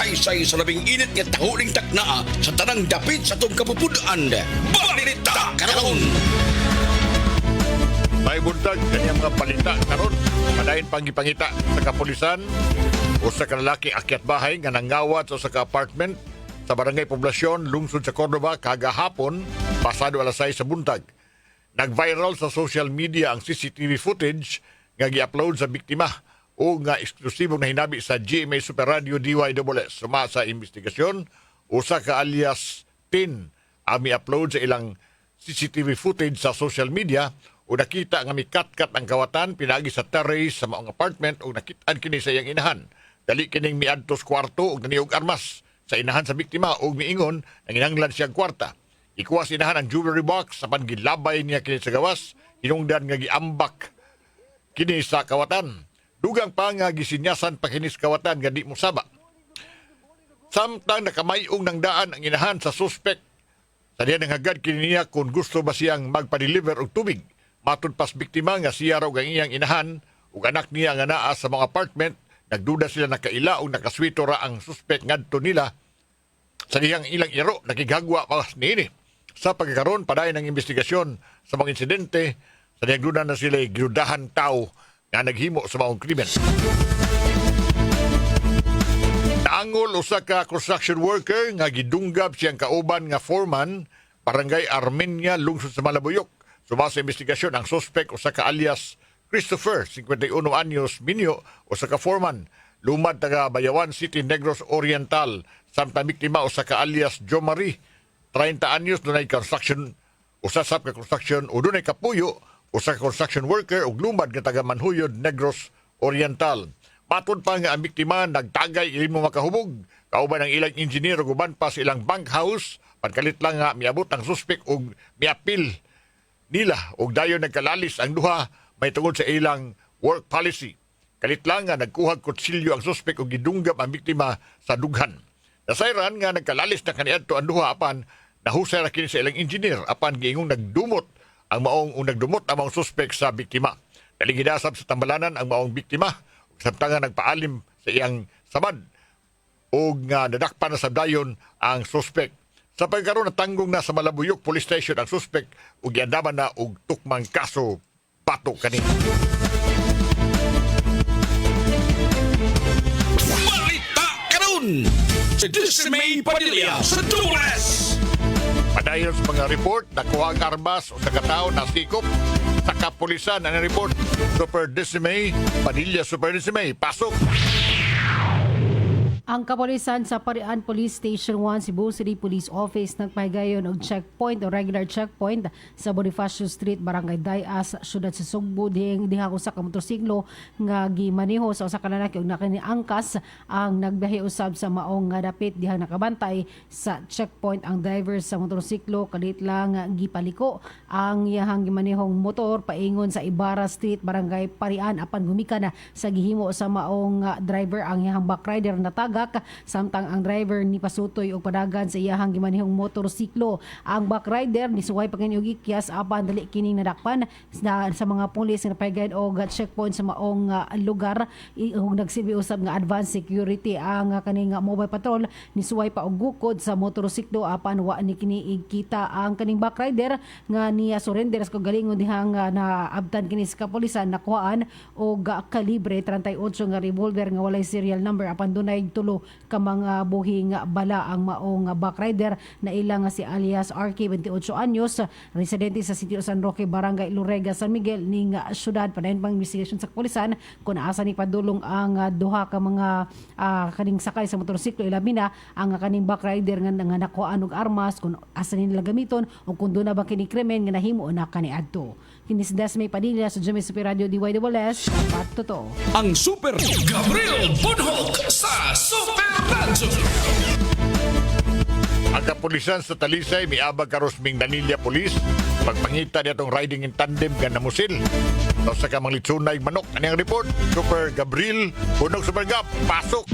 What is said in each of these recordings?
Saysay sa labing init nga tahuling takna sa tanang dapit sa tong kapupudaan. Balita karon. May buntag kanyang mga balita karon. Padayon panggipangita sa kapulisan o sa kalalaki akyat bahay nga nangawat sa ka-apartment sa barangay Poblasyon, lungsod sa Cordova kagahapon pasado alas 6 sa buntag. Nag-viral sa social media ang CCTV footage nga gi-upload sa biktima o nga eksklusibong nahinabi sa GMA Super Radio DYSS. Suma sa investigasyon, usa ka alias Tin ang mi-upload sa ilang CCTV footage sa social media o nakita nga mikatkat ang kawatan pinagi sa terrace sa maong apartment o nakitaan kini sa iyang inahan. Dali kining miadtos kwarto og naniog armas sa inahan sa biktima o miingon ang inanglan siyang kwarta. Ikuha sa inahan ang jewelry box apan gilabay niya kini sa gawas, hinungdan nga giambak kini sa kawatan. Dugang pa nga gisinyasan pa kini sa kawatan nga di mo saba. Samtang nakamayong ng daan ang inahan sa suspect, sa diyan ang hagad kini niya kung gusto ba siyang magpa-deliver og tubig. Matod pas biktima nga siya raw ang iyang inahan ug anak niya nga naa sa mga apartment, nagduda sila nakaila o nakaswito ra ang suspect ngadto nila sa diyang ilang iro nakigagwa pa niini. Sa pagkakaroon padayon ng investigasyon sa mga insidente, sa diyang duda na sila girudahan tao nga naghimo sa maong krimen. Naangol usa ka construction worker nga gidunggab siyang kauban nga foreman barangay Armenia lungsod sa Malabuyok. Suma sa investigasyon ang suspect usa ka alias Christopher, 51 anyos, Minyo, usa ka foreman, lumad taga Bayawan City, Negros Oriental. Samtang biktima usa ka alias Jo Marie, 30 anyos, dunay construction, usa sab ka construction o dunay kapuyo, usa ka construction worker ug lumad nga taga Manhuyod, Negros Oriental. Matod pa nga ang biktima nagtagay ilim mo makahubog, kauban ang ilang engineer ug uban pa sa ilang bank house, pagkalit lang nga miabot ang suspect ug miapil nila ug dayon nagkalalis ang duha may tungod sa ilang work policy. Kalit lang nga nagkuhag kutsilyo ang suspect ug gidunggab ang biktima sa dughan. Nasayran nga nagkalalis na kaniadto ang duha apan nahusay ra kini sa ilang engineer apan giingong nagdumot ang maong suspect sa biktima. Dali gidasab sa tambalanan ang maong biktima ug samtang nagpaalim sa iyang samad ug nga nadakpan na sa dayon ang suspect. Sa pagkaroon na tanggong na sa Malabuyok Police Station ang suspect ug giandaman na og tukmang kaso bato kani. Balita karon. Si Dismay Padilla sa Dulas. Padayon sa mga report, nakuha ang armas o sa katao na sikop sa kapulisan ang report. Super Dismay Padilla, Super Dismay, pasok! Ang kapulisan sa Parian Police Station 1 Cebu City Police Office nagpahigayon og checkpoint o regular checkpoint sa Bonifacio Street, Barangay Dayas, syudad sa Sugbo. Diha usa ka motorsiklo nga gimaneho sa usa ka lalaki ug nakaniangkas ang nagbiyahe usab sa maong nga dapit. Diha nakabantay sa checkpoint ang driver sa motorsiklo, kalit lang gipaliko ang iyahang gimanehong motor paingon sa Ibarra Street, Barangay Parian apan gumikan sa gihimo sa maong driver ang iyahang back rider na taga samtang ang driver ni pasutoy og padagan sa iyahang gimanihong motorsiklo. Ang back rider ni suway pa kini og ikyas apan dali kining nadakpan sa mga pulis nga pagayad og checkpoint sa maong lugar ug nagsilbi usab nga advanced security. Ang kaning mobile patrol ni suway pa og gukod sa motorsiklo apan wa ni kini ikita ang kaning back rider nga niya surrender sa galingon dihang naabtan kini sa kapulisan nakuhaan og kalibre 38 nga revolver nga walay serial number apan dunay tulo ka mga buhing bala ang maong back rider na ilang si alias RK, 28 anyos, residente sa Sitio San Roque, Barangay Lurega, San Miguel ning syudad. Padayon pang investigation sa kapulisan kung asa ni padulong ang duha ka mga kaning sakay sa motorsiklo, ilabi na ang kaning back rider nga nakuhaan og armas, kung asa nila gamiton o kung doon na ba kini krimen nga nahimo na kaniadto. Kini si Desmay Padilla sa GMA Super Radio DYSS, dapat totoo. Ang Super Gabriel Bunhok sa Super Radio. Ang kapulisan sa Talisay miabag karos ming Danilla Police pagpangita niya tong riding in tandem gan namusil. So sa kamang litsunay manok anong report Super Gabriel Bunhok Super Gap pasok.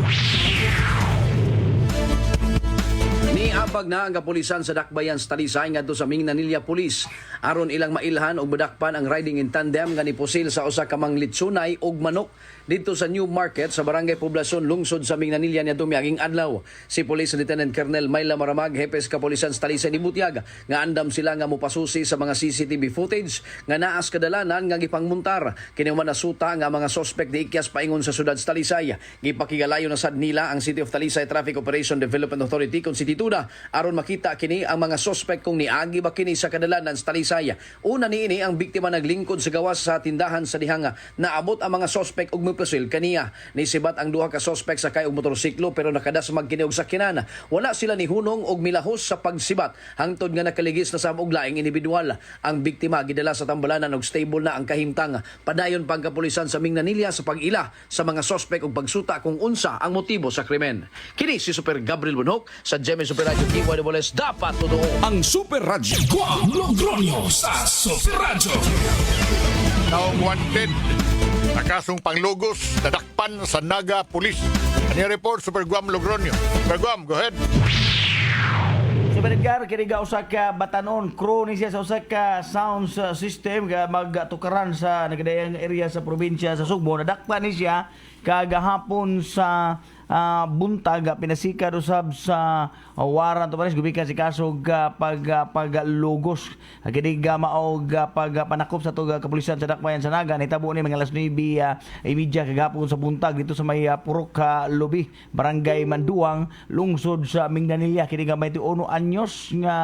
Niabag na ang kapulisan sa Dakbayan sa Talisay ngadto sa Mingnanilla Police aron ilang mailhan og badakpan ang riding in tandem nga nipusil sa usa ka manglitsunay og manok dito sa New Market sa Barangay Poblacion lungsod sa Mingnanilla niadtong miaging adlaw. Si Police Lieutenant Colonel Myla Maramag, Hepes Kapulisan sa Talisay ni Butiag, nga andam sila nga mopasusi sa mga CCTV footage nga naas kadalanan nga gipangmuntar kini man nasuta nga mga suspect di ikyas paingon sa syudad sa Talisay. Gipakigalayo na sad nila ang City of Talisay Traffic Operation Development Authority konstituda aron makita kini ang mga suspect kung niagi ba kini sa kadalanan sa Talisay. Una niini ang biktima naglingkod sa gawas sa tindahan sa dihang naabot ang mga suspect og mupasil kaniya. Nisibat ang duha ka suspect sa kay og motorsiklo pero nakadasmag kini og sakyanan. Wala sila ni hunong og milahos sa pagsibat hangtod nga nakaligis na sa og laing individual. Ang biktima gidala sa tambalanan og stable na ang kahimtang. Padayon pang kapulisan sa Mingnanilla sa pag-ila sa mga suspect og pagsuta kung unsa ang motibo sa krimen. Kini si Super Gabriel Bunok sa GMA Super Radio DWS dapat totoo. Ang Super Radio. Guam Logronyo sa Super Radio. Now wanted na kasong panglugos nadakpan sa Naga Police. Ano report Super Guam Logronyo? Super Guam, go ahead. Super Edgar, kiniga usa ka batanon, crew ni siya sa usa ka sound system nga magtukaran sa nagadayang area sa probinsya sa Sugbo. Nadakpan ni siya kagahapon sa buntag pinasikat usab sa warrant of arrest gumikan si kasog paglugos kini maog pagpanakop sa tuga kapulisan sa Dakbayan sa Naga nitabo ni mga alas 9:30 kagahapon sa buntag dito sa may Purok Lobi, Barangay Manduang, lungsod sa Mingnanilla. Kini nga 21 anyos nga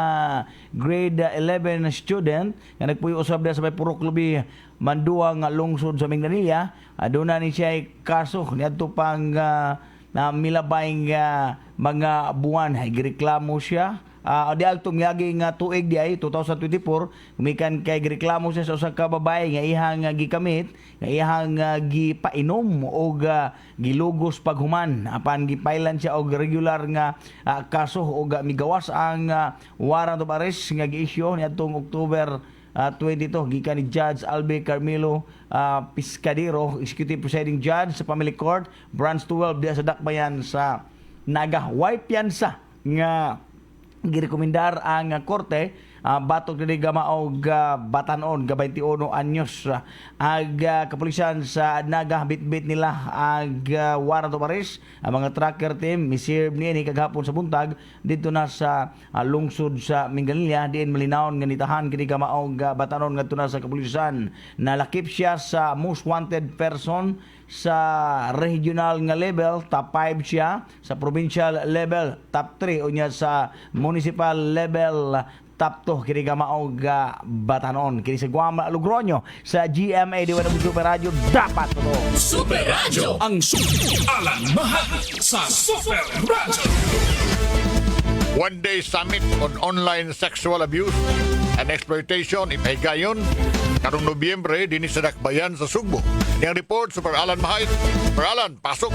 grade 11 student nga nagpuyo usab sa may Purok Lobi, Manduang, lungsod sa Mingnanilla. Aduna ni siya kaso niadto pang na milabayng mga buwan ay gireklamo siya di alto miagi nga tuig di ay 2024 gumikan kay gireklamo siya sa usa ka babae nga ihang gikamit nga ihang gipainom o gilugos paghuman apan gipailan siya og regular nga kaso o migawas ang warrant of arrest nga gi-issue niadtong October 22 gikan ni Judge Albe Carmelo Piscadero, Executive Presiding Judge sa Family Court, Branch 12 diya sa Dakbayan sa Naga. White piyansa nga girekomendar ang korte batok dili gamaog batanon ga 21 anyos ag kapulisan sa Naga bitbit nila ag warrant of arrest ang mga tracker team miserve ni kagahapon sa buntag dito na sa lungsod sa Mingnanilla diin malinawon nga nitahan kini gamaog batanon ngadto na sa kapulisan. Nalakip siya sa most wanted person sa regional nga level, top 5 siya, sa provincial level top 3 unya sa municipal level top 2 kini gamaog batanon kini sa Guam Logronyo sa GMA DWS Super Radio dapat totoo. Super Radio. Ang alang mahal sa Super Radio. One-day summit on online sexual abuse and exploitation ipahigayon karong Nobyembre dinhi sa Dakbayan sa Sugbo. Yang report Super Alan Mahait. Super Alan, pasok.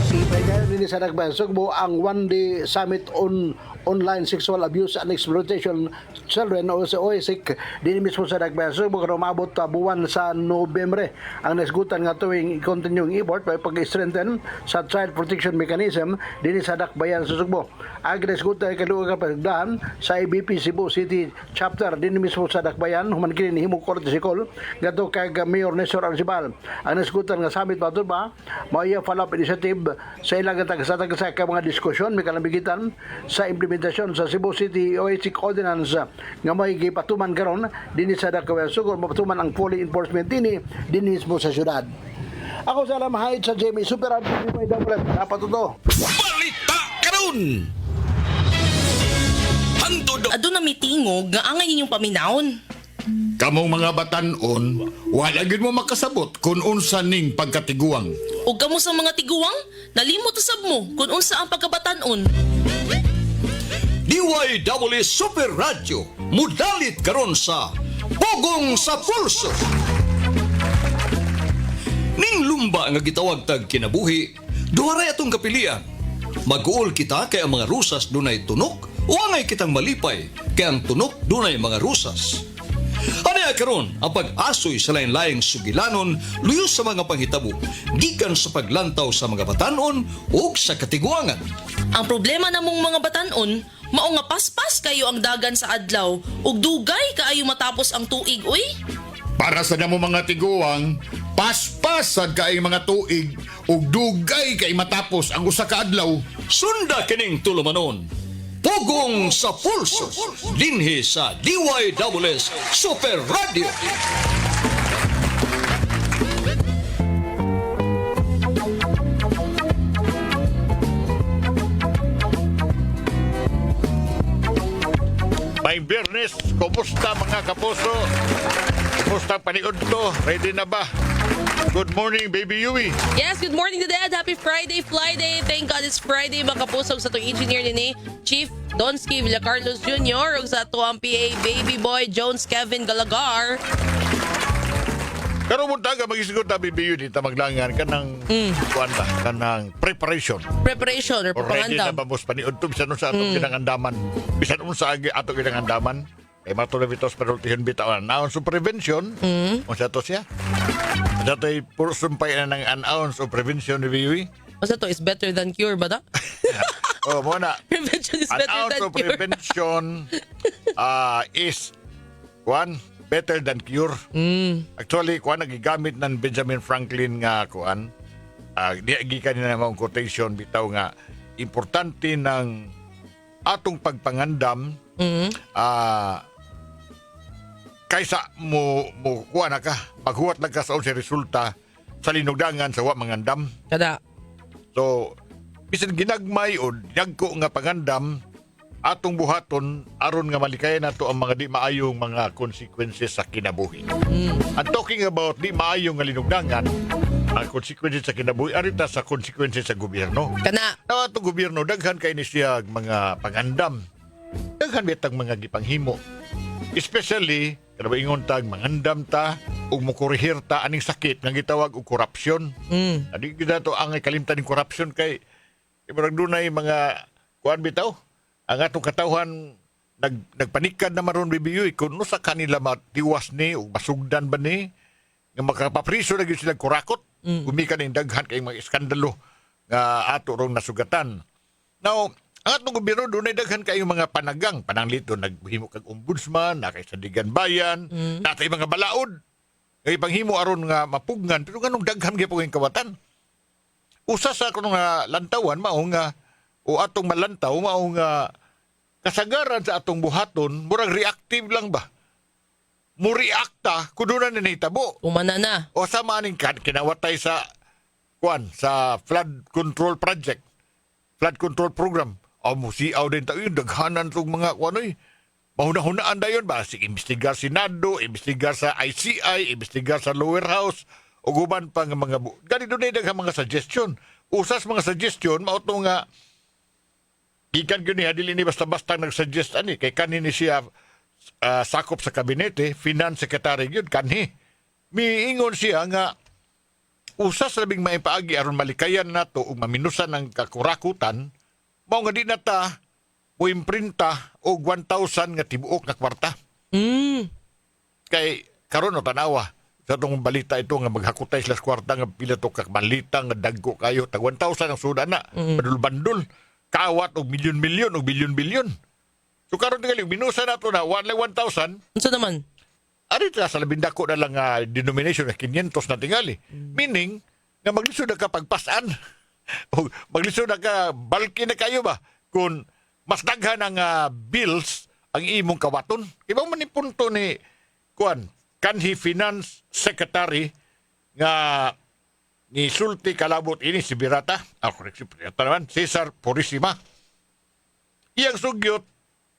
Ipahigayon din sa Dakbayan Sugbo ang one-day summit on online sexual abuse and exploitation children o sa OISIC din mismo sa Dakbayan Sugbo karong maabot buwan sa Nobyembre. Ang nasgutan nga tuwing continuing effort para pag-strengthen sa child protection mechanism din sa Dakbayan sa Sugbo. Ang nasgutan kaluoy ka pagdaan sa IBP Cebu City chapter din mismo sa Dakbayan human kini ni himo korte sikol ngadto kay Mayor Nestor Arcibal. Ang nasgutan nga summit batud ba mao follow-up initiative sa ilang tagsa ka mga diskusyon may kalambigitan sa implementasyon sa Cebu City OISIC Ordinance nga may gipatuman karon dinhi sa Dakbayan Sugbo mapatuman ang fully enforcement dinhi mismo sa syudad. Ako sa Lamahait sa Jamie Super Radio dapat totoo. Balita karon. Hangtod Aduna mitingog nga angay ninyong paminaon. kamong mga batan-on, wala gid mo makasabot kung unsa ning pagkatiguang. O kamo sa mga tiguang, nalimot usab mo kung unsa ang pagkabatanon. DYWS Super Radio, mudalit karon sa Pugong sa Pulso. Ning lumba nga gitawag tag kinabuhi, duharay atong kapilian. Mag-uol kita kay ang mga rusas dunay tunok, o angay kitang malipay kay ang tunok dunay mga rusas. Aniya karon ang pag-asoy sa lain-laing sugilanon luyo sa mga panghitabo gikan sa paglantaw sa mga batanon ug sa katiguangan. Ang problema namong mga batanon, mao nga paspas kayo ang dagan sa adlaw ug dugay kaayo matapos ang tuig uy. Para sa namo mga tiguang, paspasad kay mga tuig ug dugay kay matapos ang usa ka adlaw. Sunda kining tulumanon. Pugong sa pulso. Dinhi sa DYWS Super Radio. May Biyernes, kumusta mga kapuso? Kumusta paniod to? Ready na ba? Good morning, Baby Yui. Yes, good morning to Dad. Happy Friday, Fly Day. Thank God it's Friday. Mga kapusog sa itong engineer ni Chief Donsky Villacarlos Jr. ug sa ato ang PA Baby Boy Jones Kevin Galagar. Pero munta ka magisigot na Baby Yui, dito maglangan ka ng kuwanta, ka ng preparation. Preparation or Already na pangandam. ba mos paniod to? Bisan nun sa atong ginangandaman. Bisan nun sa atong ginangandaman. Kay matulabitos perultihan bitawan. An ounce of prevention. O sa to siya. Sa to'y puro sumpay na ng an ounce of prevention, Baby Yui. Basta to is better than cure ba da? O, muna. Prevention is An better ounce than of cure. prevention is better than cure. Actually, nagigamit ng Benjamin Franklin nga di kanina namang quotation bitaw nga importante ng atong pagpangandam kaysa mo kuan ka maghuwat lang ka sa unsay resulta sa linugdangan sa wa mangandam. Kada. So, bisan ginagmay o dagko nga pangandam, atong buhaton aron nga malikayan nato ang mga di maayong mga consequences sa kinabuhi. And talking about di maayong nga linugdangan, ang consequences sa kinabuhi, arita sa consequences sa gobyerno. Kana. Na atong gobyerno, daghan kay ni siya mga pangandam. Daghan bitang mga gipanghimo. Especially, kada ba ingon tag mangandam ta ug mokorehir ta aning sakit nga gitawag og korupsyon. Adi gid to ang kalimtan ning korupsyon kay murag dunay mga kuan bitaw. Ang atong katawhan nagpanikad na maron bibiyoy kung no sa kanila matiwas ni o masugdan ba ni nga makapapriso na gyud sila kurakot. Gumikan ning daghan kay mga iskandalo nga ato rong nasugatan. Now, ang atong gobyerno dunay daghan kay mga pananglito naghimo kag ombudsman, nakay sandigan bayan, natay mga balaod. Kay panghimo aron nga mapugnan pero nganong daghan gyapon ang kawatan. Usa sa kuno nga lantawan mao nga o atong malantaw mao nga kasagaran sa atong buhaton murag reactive lang ba. Mo reacta kuno na nahitabo. Umana na. O sa maning kinawatay sa sa flood control project, flood control program. O musiaw din tayo daghanan tong mga kuanoy. Mahuna-hunaan dayon ba si imbestigar Senado, imbestigar sa ICI, imbestigar sa lower house o guban pa nga mga gani dunay daghang mga suggestion. Usas mga suggestion mao to nga gikan gyud ni adili ni basta-basta nag-suggest ani kay kanini siya sakop sa kabinete, finance secretary gyud kanhi. Miingon siya nga usas labing maipaagi aron malikayan nato ug maminusan ang kakurakutan mao nga di na ta o imprinta og 1,000 nga tibuok na kwarta. Kay karon no tanawa sa itong balita ito nga maghakutay sila sa kwarta nga pila to kakmalita nga dagko kayo tag 1,000 ang suda na bandul-bandul kaawat og milyon-milyon og bilyon-bilyon. So karon tingali minusa nato na 1,000. Unsa naman? Ari ta sa labing dako na lang denomination na 500 na tingali. Meaning nga maglisod na ka pagpasan. O maglisod na ka bulky na kayo ba kung mas daghan ang bills ang imong kawaton. Iba man ni punto ni kanhi finance secretary nga ni sulti kalabot ini si Birata. Correct si Birata naman. Cesar Purisima. Iyang sugyot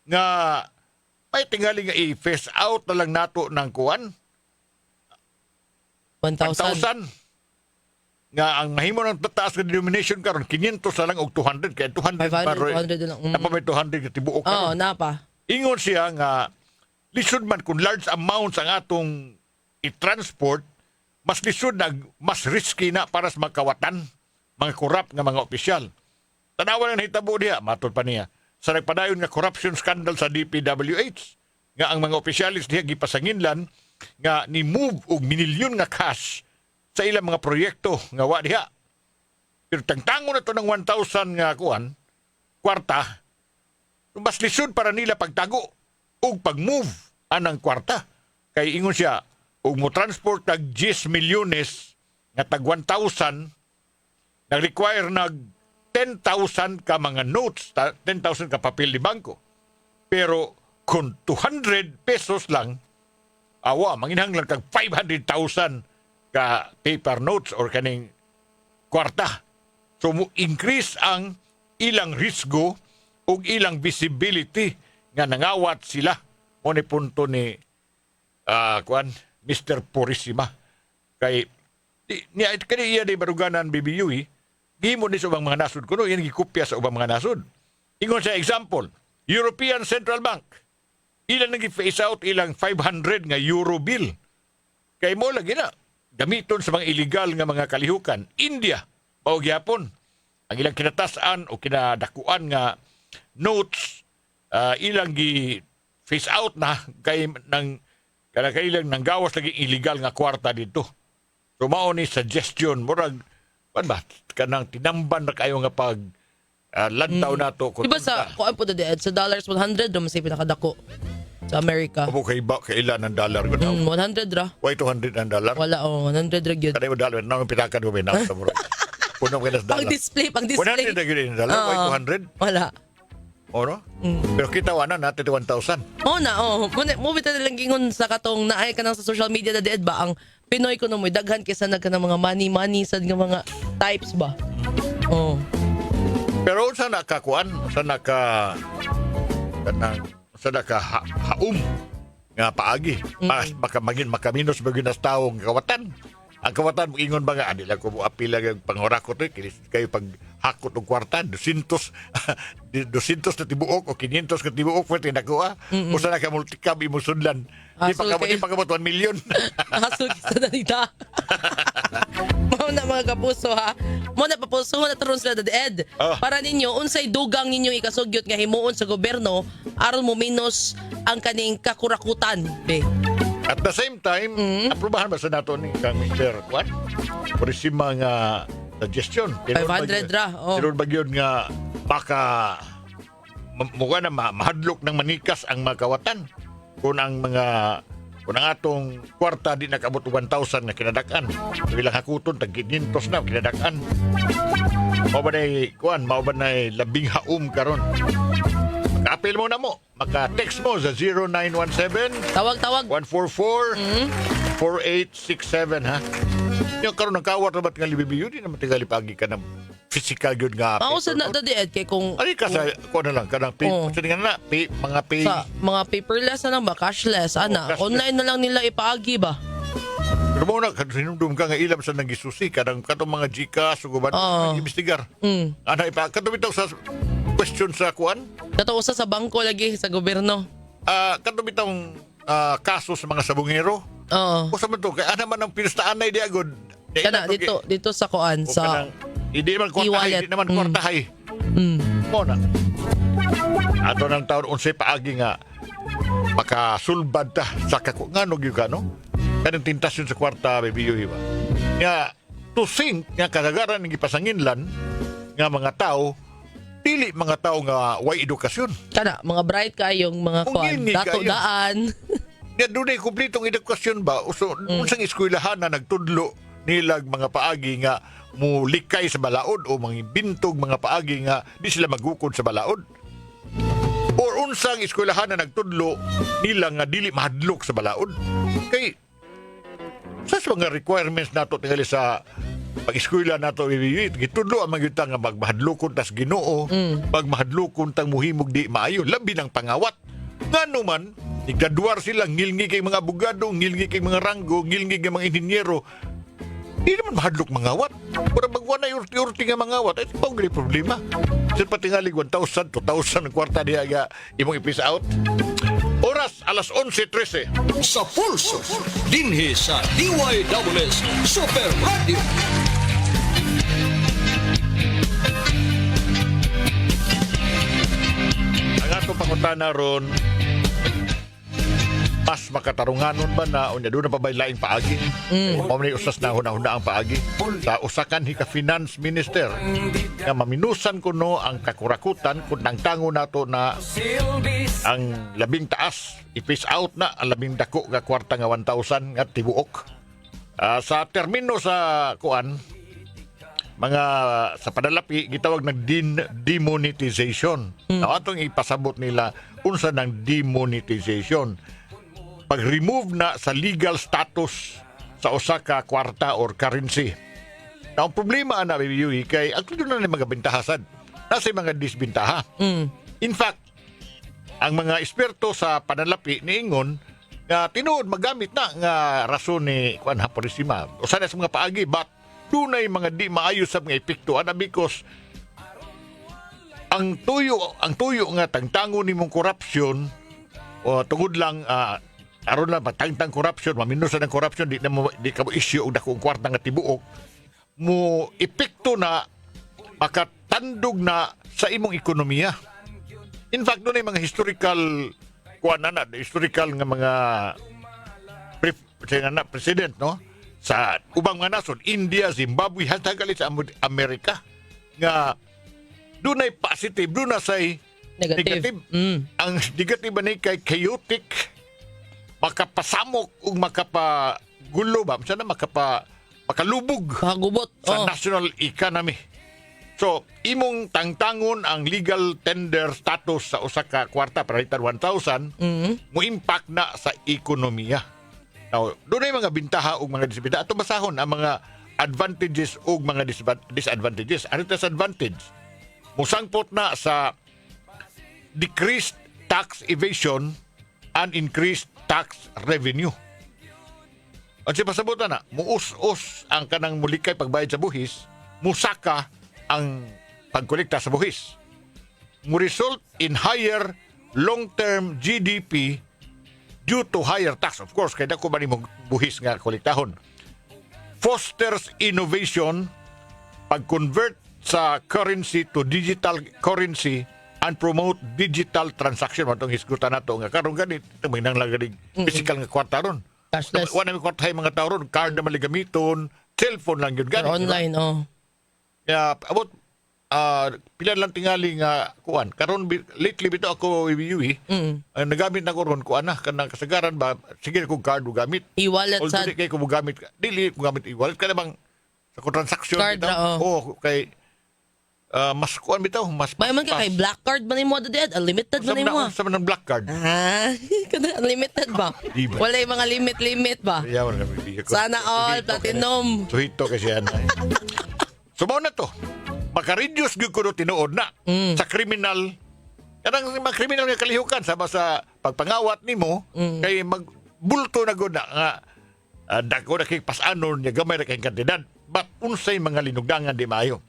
nga may tingali nga i-face out na lang nato ng 1,000. Nga ang mahimo ng tataas nga denomination karon 500 na lang og 200 kay 200 500, 200 na lang. Napa may 200 nga tibuok Oo, karon. napa. Ingon siya nga lisod man kung large amounts ang atong i-transport, mas lisod na mas risky na para sa mga kawatan, mga korap nga mga opisyal. Tanawa na hitabo diha, matod pa niya. Sa nagpadayon nga corruption scandal sa DPWH nga ang mga opisyalis diha gipasanginlan nga ni move og minilyon nga cash sa ilang mga proyekto nga wa diha. Pero tangtango na to ng 1,000 nga kwarta, mas lisod para nila pagtago o pag-move anang kwarta. Kay ingon siya, ug mo transport tag 10 milyones nga tag 1,000, nag-require nag 10,000 ka mga notes, 10,000 ka papel di bangko. Pero kung 200 pesos lang, manginhang lang kag 500,000 ka paper notes or kaning kwarta. So mo increase ang ilang risgo ug ilang visibility nga nangawat sila. Mo ni punto ni Mr. Purisima. Kay niya kani iya di baruganan BBUE, di mo ni sa ubang mga nasod kuno yan gikopya sa ubang mga nasod. Ingon sa example, European Central Bank ilang nag-face out ilang 500 nga euro bill. Kay mo lagi na gamiton sa mga illegal nga mga kalihukan. India, mao gyapon ang ilang kinatasan o kinadakuan nga notes ilang gi face out na kay nang kailang nanggawas lagi illegal nga kwarta dito. So mao ni suggestion murag ba kanang tinamban na kayo nga pag lantaw nato kun Diba sa kuan po dadi sa dollars 100 ra man say pinakadako sa America. Abo kay ilan ang dollar ko daw. 100 ra. Why 200 ang dollar? Wala 100 ra gyud. Kada mo dollar na pitakan ko na sa murag. Puno ka nas dollar. Pang display. 100 na gyud ang dollar, why 200? Wala. Oro? Pero kita wana natin 1,000. Mo bitaw lang gingon sa katong naay ka nang sa social media na dead ba ang Pinoy ko na mo daghan kaysa nagka ng mga money sad nga mga types ba. Pero sa nakakuan, sa haum nga paagi. Baka makaminos baginas taong kawatan. Ang kawatan ingon ba nga adila ko mo apila ang pangorakot kayo pag hakot og kwarta 200 na tibuok o 500 ka tibuok pwede nakuha. Usa na ka multicab imo sudlan. Di pa kabot 1 million. Hasol sa dalita. Mao na mga kapuso ha. Mo na papuso na taron sila dad Ed. Para ninyo unsay dugang ninyo ikasugyot nga himuon sa gobyerno aron mo minus ang kaning kakurakutan be. At the same time, aprobahan ba sa nato ni kang Mr. Kwan? Purisima nga suggestion. 500 ra. Tinud ba yun nga baka mukha na mahadlok ng manikas ang mga kawatan kung ang atong kwarta di nakabot 1,000 na kinadakan. Bilang hakuton tag 500 na kinadakan. Mao ba nay labing haum karon. Maka-appeal mo na mo. Maka-text mo sa 0917 Tawag 144 4867 ha. Yung karon ng kawat na ba't nga libibiyo di naman tigali pagi ka ng physical good nga. Sa na dadi Ed kay kung ali ka sa ko na lang kanang pay mga pay sa mga paperless na lang ba cashless ana online na lang nila ipaagi ba. Pero mo na sinumdum ka nga ilam sa nagisusi kadang katong mga GCash ug uban investigar. Ana ipakadto bitaw sa question sa kuan. Katausa sa bangko lagi sa gobyerno. Katong bitong kaso sa mga sabungero. Kusa man to kay ana man ang pinustaan na di agod. Kana dito sa kuan sa hindi man kwartahay, hindi naman kwartahay. Mo na. Ato ng taon 11 paagi nga makasulbad ta sa ngano gyud ka no. Kanang tintasyon sa kwarta bibiyo ba. Nga to think nga kasagaran ng gipasanginlan nga mga tao dili mga tao nga way edukasyon. Kana mga bright kayong mga kuan dato-daan. Nga dunay kumpletong edukasyon ba unsang eskwelahan na nagtudlo nilag mga paagi nga mulikay sa balaod o mga bintog mga paagi nga di sila magukod sa balaod. Or unsang eskwelahan na nagtudlo nila nga dili mahadlok sa balaod. Kay sa mga requirements nato tingali sa pag-eskwela nato gitudlo ang mga nga magmahadlokon tas Ginoo, magmahadlokon tang muhimog di maayo labi ng pangawat. Ngano man nigdaduar sila ngilngi kay mga abogado, ngilngi kay mga ranggo, ngilngi kay mga inhinyero. Di naman mahadlok mangawat. Para magwana urti-urti nga mangawat, ay pang gani problema. Sir patingalig 1,000, 2,000 ang kwarta diya imong ipis out. Oras, alas 11:13. Sa pulso, dinhi sa DYWS Super Radio. Ang ato pangutana ron, mas makatarunganon ba na unya doon na pa ba laing paagi? Mao ni usas na hunahuna ang paagi sa usakan hi ka finance minister nga maminusan kuno ang kakurakutan kung nangtango nato na ang labing taas i-face out na ang labing dako nga kwarta nga 1,000 nga tibuok. Sa termino sa kuan mga sa padalapi gitawag ng demonetization. Atong ipasabot nila unsa ng demonetization. Pag-remove na sa legal status sa usa ka kwarta or currency. Now, ang problema na BBUE kay ang tulo na mga bintahasan. Nasa mga disbintaha. In fact, ang mga eksperto sa panalapi niingon nga tinuod magamit na nga rason ni kuan Haporisima. Usa na sa mga paagi but dunay mga di maayos sa mga epekto ana because ang tuyo nga tangtango nimong korupsyon o tungod lang aron lang patangtang korupsyon maminusan ang korupsyon di ka mo issue og dakong kwarta nga tibuok mo epekto na makatandog na sa imong ekonomiya. In fact dunay mga historical historical nga mga president no sa ubang mga nasod, India, Zimbabwe, hatagali sa Amerika nga dunay positive, dunay say negative. Ang negative ba ni kay chaotic, makapasamok ug makapagulo ba, sana makalubog Makagubot. sa national economy. So, imong tangtangon ang legal tender status sa usa ka kwarta palitan 1,000, mo impact na sa ekonomiya. Now, doon ay mga bintaha o mga disbintaha. Ato basahon ang mga advantages o mga disadvantages. Ano disadvantage? Musangpot na sa decreased tax evasion and increased tax revenue. Ang pasabot na, muus-us ang kanang mulikay pagbayad sa buhis, musaka ang pagkolekta sa buhis. Mu-result in higher long-term GDP due to higher tax, of course, kaya dako man imong buhis nga kolektahon. Fosters innovation, pag-convert sa currency to digital currency and promote digital transaction. Matong hisgutan nato nga karon ganit, may nang lagadig physical nga kwarta ron. Cashless. Wala may kwarta mga tao ron, card na maligamiton, cellphone lang yun ganit. Online, Kaya, about pila lang tingali nga kuan karon lately bitaw ako BBUE nagamit na ko ron kuan na kanang kasagaran ba sige ko card mo gamit e-wallet sa kay ko mo gamit dili ko gamit e-wallet kada bang sa ko transaction card bitaw kay mas kuan bitaw mas may man kay black card man mo dead unlimited man mo sa man black card kada unlimited ba wala yung mga limit ba sana all platinum suhito kasi yan so mao na to maka-reduce gyud kuno tinuod na sa kriminal. Kanang mga kriminal nga kalihukan sama sa pagpangawat nimo kay magbulto na gud na nga dako na kay pasanon nya gamay ra kay kantidad. But unsay mga linugdangan di maayo.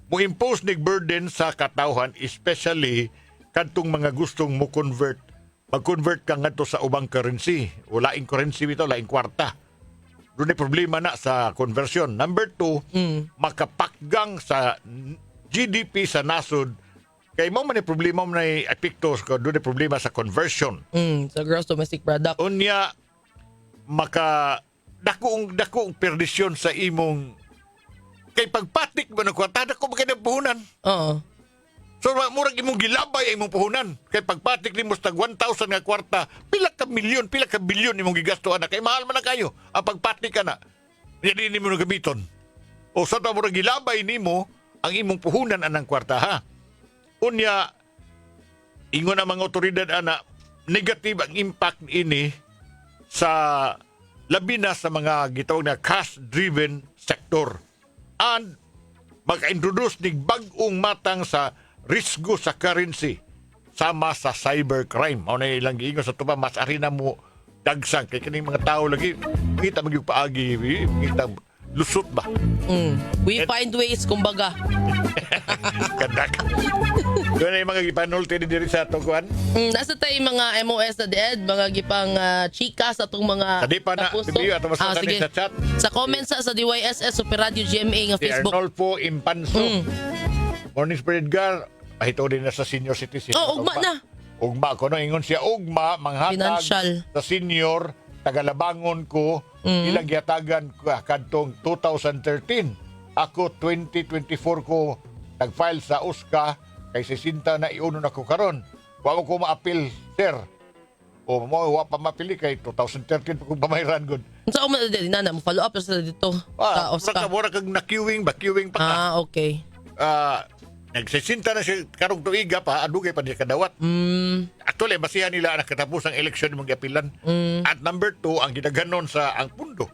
Mo impose nig burden sa katawhan especially kadtong mga gustong mo mag-convert ka ngadto sa ubang currency. Wala ing currency bitaw, laing kwarta. Doon problema na sa conversion. Number 2, makapakgang sa GDP sa nasod. Kay mo man problema mo na epekto, doon problema sa conversion. Sa gross domestic product. Unya, dakong perdisyon sa imong kay pagpatik ba ng kwarta, dako ba kayo puhunan? Oo. So, murag imong gilabay ang imong puhunan. Kay pagpatik ni mo sa 1,000 nga kwarta, pila ka milyon, pila ka bilyon imong gigasto na. Kay mahal man na kayo. Ang pagpatik ka na, hindi mo gamiton. O sa murag gilabay ni mo ang imong puhunan anang kwarta ha. Unya, ingon ang mga otoridad ana, negative ang impact ini sa labi na sa mga gitawag na cash-driven sector. And mag-introduce nig bag-ong matang sa risgo sa currency sama sa cybercrime. Mao na ilang giingon sa tuba mas ari na mo dagsang kay kining mga tao lagi kita magyug paagi kita lusot ba. We find ways kumbaga. Kadak. Doon ay mga gipanulti diri sa tukuan. Nasa tayo mga MOS na dead, mga gipang chika sa itong mga Tadi pa na, bibiyo at mas sa chat. Sa comments sa DYSS Super Radio GMA nga Si Facebook. Arnolfo Impanso. Morning Spirit Gar, pahito din na sa senior citizen. Ugma na. Ugma ko no ingon siya ugma manghatag Financial. sa senior tagalabangon ko ilang giyatagan ko kadtong 2013. Ako 2024 ko nag-file sa USCA kay 60 na iunon ako karon. Wa ko ma-appeal, sir. O mo wa pa mapili kay 2013 pa kong pamahiran gud. Unsa mo na mo follow up sa dito sa Oscar. Mura kag na-queuing pa ka. Okay. Nagsisinta na siya karong tuiga pa, adugay pa niya kadawat. Actually, basihan nila ang katapos ang eleksyon mong apilan. At number 2, ang gidaganon sa ang pundo.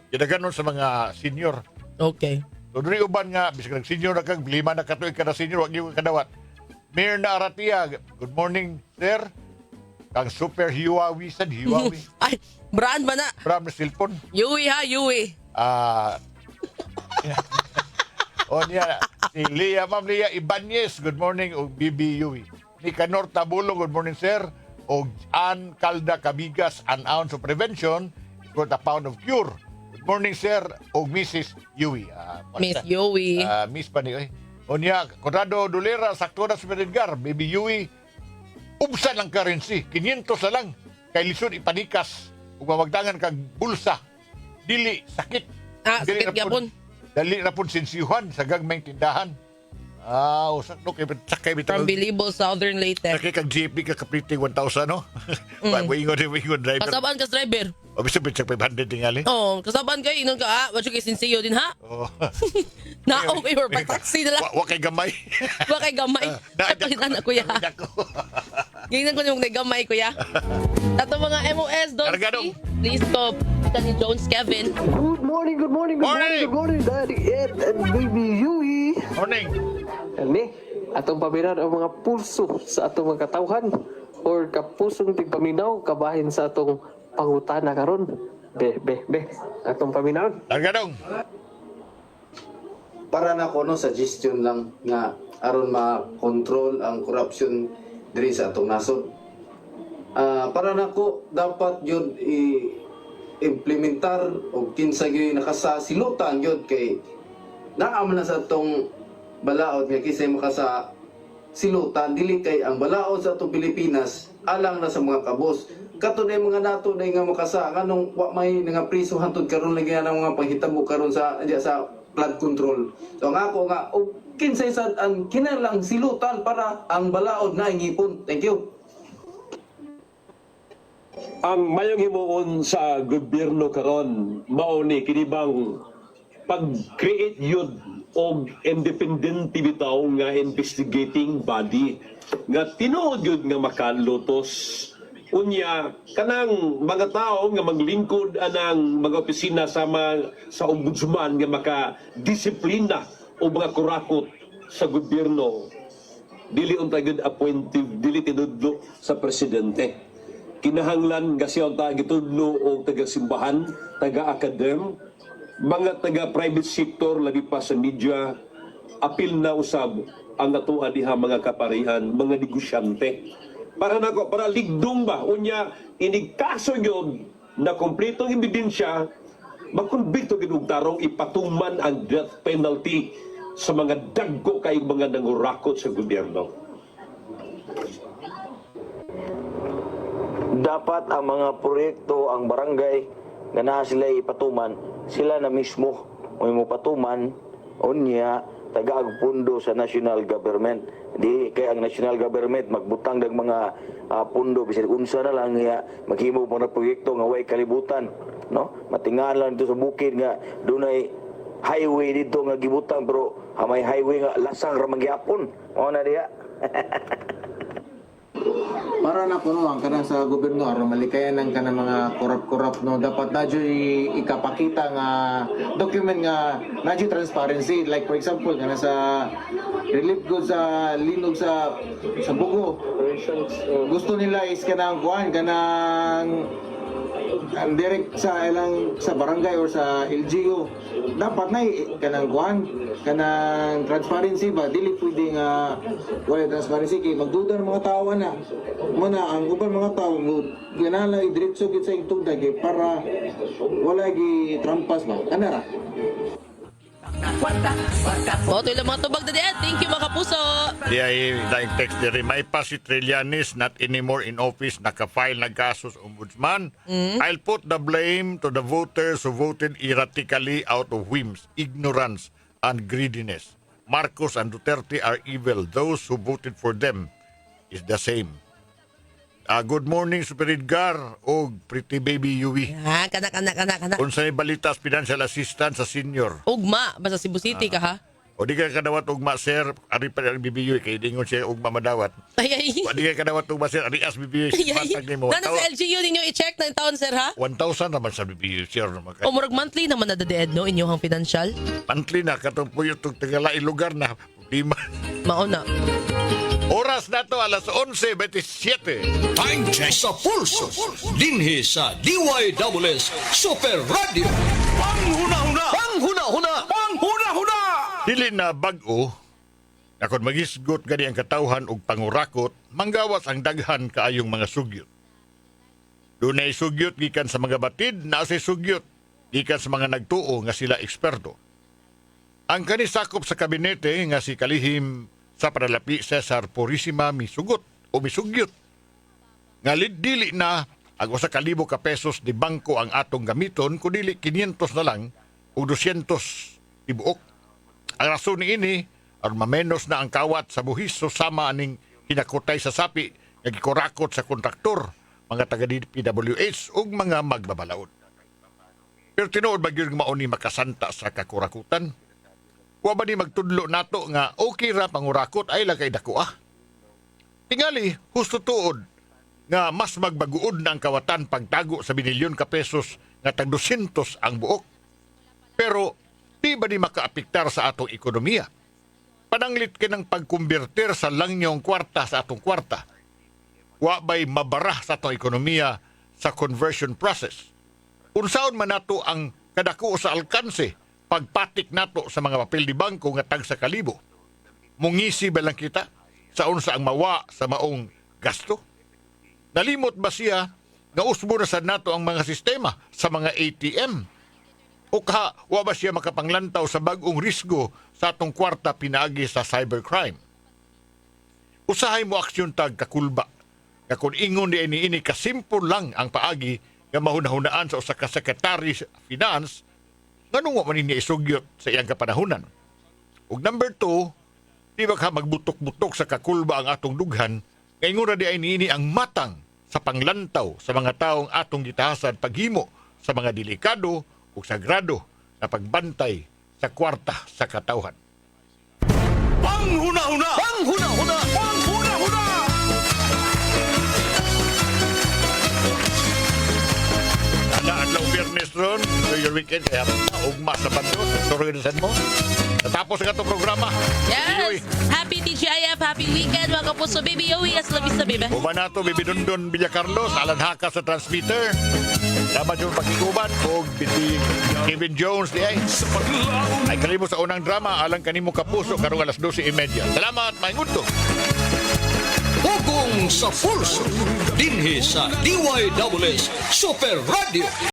Gidaganon sa mga senior. Okay. So, doon uban nga, bisag nag-senior na kang, 5 na katuig ka na senior, wag niyo kadawat. Mayor na Aratia, good morning, sir. Kang super Huawei sad, Huawei. Ay, brand ba na? From the cellphone. Yui ha, Yui. O niya, si Ma'am Leah Ibanez, good morning, o BBUE. Ni Canor Tabulo, good morning, sir. O Ann Calda Cabigas, an ounce of prevention is worth a pound of cure. Good morning, sir. O Mrs. Yui. Miss Yui. Miss pa ni, oy. O niya, Conrado Dulera, sakto na sa Medgar, Baby Yui, ubsan ang currency, 500 na lang. Kay lisod ipanikas, ug mamagdangan kag bulsa. Dili, sakit. Dili Sakit na gyapon. Dali na po sinsiyuhan sa gagmayng tindahan. Usak no, sakay bitaw. From Bilibol, Southern Leyte. Sakay kag GP ka kapriting 1,000, no? Wingon driver. Kasabaan kas driver. O, bisa bitsak 500 tingali. Oh, kasabaan kayo, inon ka Wala kay sinsiyo din ha? Oh. Naong kayo, pag-taxi na lang. Wa kay gamay. Wala kay gamay. Palitan na kuya. Gingnan ko yung gamay kuya. Tato mga MOS, don't Kargadong. see. Please stop. Ito ni Jones Kevin. Good morning, Daddy Ed and Baby Yui. Morning. Ani, atong paminan ang mga pulso sa atong mga katawhan or kapusong tigpaminaw kabahin sa atong pangutana karon. Be, atong paminaw. Kargadong. Para na ko no suggestion lang nga aron ma-control ang corruption diri sa atong nasod. Para na ko dapat yun implementar o kinsa gyud nakasasilutan yun kay naaman na sa atong balaod nga kisay makasa silutan dili kay ang balaod sa atong Pilipinas alang na sa mga kabos katud ay mga nato day nga makasa kanong wa may nga priso hantud karon lagi na mga panghitabo karon sa flood control. So nga ako nga kinsay sad ang kinalang silutan para ang balaod na ingipon. Thank you. Ang mayong himuon sa gobyerno karon mao ni kini bang pag-create yun og independent bitaw nga investigating body nga tinuod yun nga makalutos unya kanang mga tao nga maglingkod anang mga opisina sa ombudsman nga maka-disiplina o mga kurakot sa gobyerno dili unta gud appointive dili tinudlo sa presidente. Kinahanglan kasi ang taga-tudlo o taga-simbahan, taga-akadem, mga taga-private sector, labi pa sa media, apil na usab ang atuan diha mga kaparihan, mga negosyante. Para ligdong ba? Unya, inigkaso yun na kompletong ebidensya, magkonbikto ginug tarong ipatuman ang death penalty sa mga dagko kayong mga nangurakot sa gobyerno. Dapat ang mga proyekto, ang barangay, na naa sila ipatuman, sila na mismo mo patuman, unya, taga-agpundo sa national government. Di kaya ang national government magbutang ng mga pundo, bisan unsa na lang, maghimo po na proyekto nga way kalibutan. No? Matingaan lang dito sa bukid nga, doon ay highway dito nga gibutang, pero may highway nga lasang ramang gyapon. O na diya. Para na po no, ang kanang sa gobyerno aron malikayan ng kanang mga korap-korap no dapat nadyo ikapakita nga document nga nadyo transparency like for example kana sa relief goods sa linog sa bugo gusto nila is kanang kuan kanang direct sa ilang sa barangay or sa LGU dapat na kanang kuan kanang transparency ba dili pwede nga wala transparency kay magduda ng mga tao na muna ang uban mga tao ganala idiretso gid sa itugda kay para wala gi trampas ba kanara Boto lang mga tubag Daddy Ed. Thank you mga kapuso. Di ay daing text diri, may pa si Trillanes not anymore in office, nakafile na kaso sa ombudsman. I'll put the blame to the voters who voted erratically out of whims, ignorance, and greediness. Marcos and Duterte are evil. Those who voted for them is the same. Good morning, Super Edgar o Pretty Baby Yui. Kana. Unsay balita sa financial assistance sa senior? Ugma, basta Cebu City ka ha? O di ka kadawat ugma, sir, ari pa ang BBU, kay dingon siya ugma madawat. Ay. O di ka kadawat ugma, sir, ari as BBU, matag nimo. Nana sa LGU ninyo i-check na yung taon sir ha? 1,000 naman sa BBU, sir. O murag monthly naman na Daddy Ed no, inyong financial? Monthly na, katong po yung tagalai lugar na, di man. Mauna. Oras na to, alas 11:27. Time check sa pulso. Dinhi sa DYWS Super Radio. Panghuna-huna! Dili na bag-o, na kung magisgot gani ang katawhan og pangurakot, manggawas ang daghan kaayong mga sugyot. Dunay sugyot gikan sa mga batid, na say sugyot gikan sa mga nagtuo nga sila eksperto. Ang kanisakop sa kabinete nga si kalihim sa panalapi Cesar Purisima misugot o misugyot. Nga dili na ang 1,000 ka pesos di bangko ang atong gamiton, kundili 500 na lang o 200 ibuok. Ang rason ni ini, aron mamenos na ang kawat sa buhis, so sama aning hinakutay sa sapi, nga gikurakot sa kontraktor, mga taga-PWH ug mga magbabalaod. Pero tinuod ba gyud mao ni makasanta sa kakurakutan? Wa ba ni magtudlo nato nga okay ra pangurakot ay lagay dako ah. Tingali, husto tuod nga mas magbaguod na ang kawatan pagtago sa binilyon ka pesos nga tag 200 ang buok. Pero di ba ni makaapektar sa atong ekonomiya? Pananglit kinang pagkumbirtir sa langyong kwarta sa atong kwarta. Wa ba'y mabara sa atong ekonomiya sa conversion process? Unsaon man nato ang kadako sa alkanse pagpatik nato sa mga papel di bangko nga tag sa kalibo? Mungisi ba lang kita sa unsa ang mawa sa maong gasto? Nalimot ba siya nga usbo na sad nato ang mga sistema sa mga ATM? O wa ba siya makapanglantaw sa bag-ong risgo sa atong kwarta pinaagi sa cybercrime? Usahay mo aksyon tag kakulba nga kung ingon di ini kasimple lang ang paagi nga mahunahunaan sa usa ka Secretary Finance, nganong wa man niya isugyot sa iyang kapanahunan? Ug number 2, di ba ka magbutok-butok sa kakulba ang atong dughan, ngayon na di ay niini ang matang sa panglantaw sa mga taong atong gitahasan paghimo sa mga delikado o sagrado na pagbantay sa kwarta sa katawhan. Panghuna-huna! Adlaw Biyernes ron, so your weekend, kaya ugma sa bando, sa organisan mo. Natapos ang itong programa. Yes! Happy TGIF, happy weekend mga kapuso. Baby Yowie, as labis na baby. Uba na ito, Bibi Dundon Villa Carlos, Alan Haka sa transmitter. Dapat yung pagkikuban o Kevin Jones di ay. Ay kalimos sa unang drama, alang kanimo kapuso karong alas 12:30. Salamat, may ngunto. Pugong sa pulso. Dinhi sa DYWS Super Radio.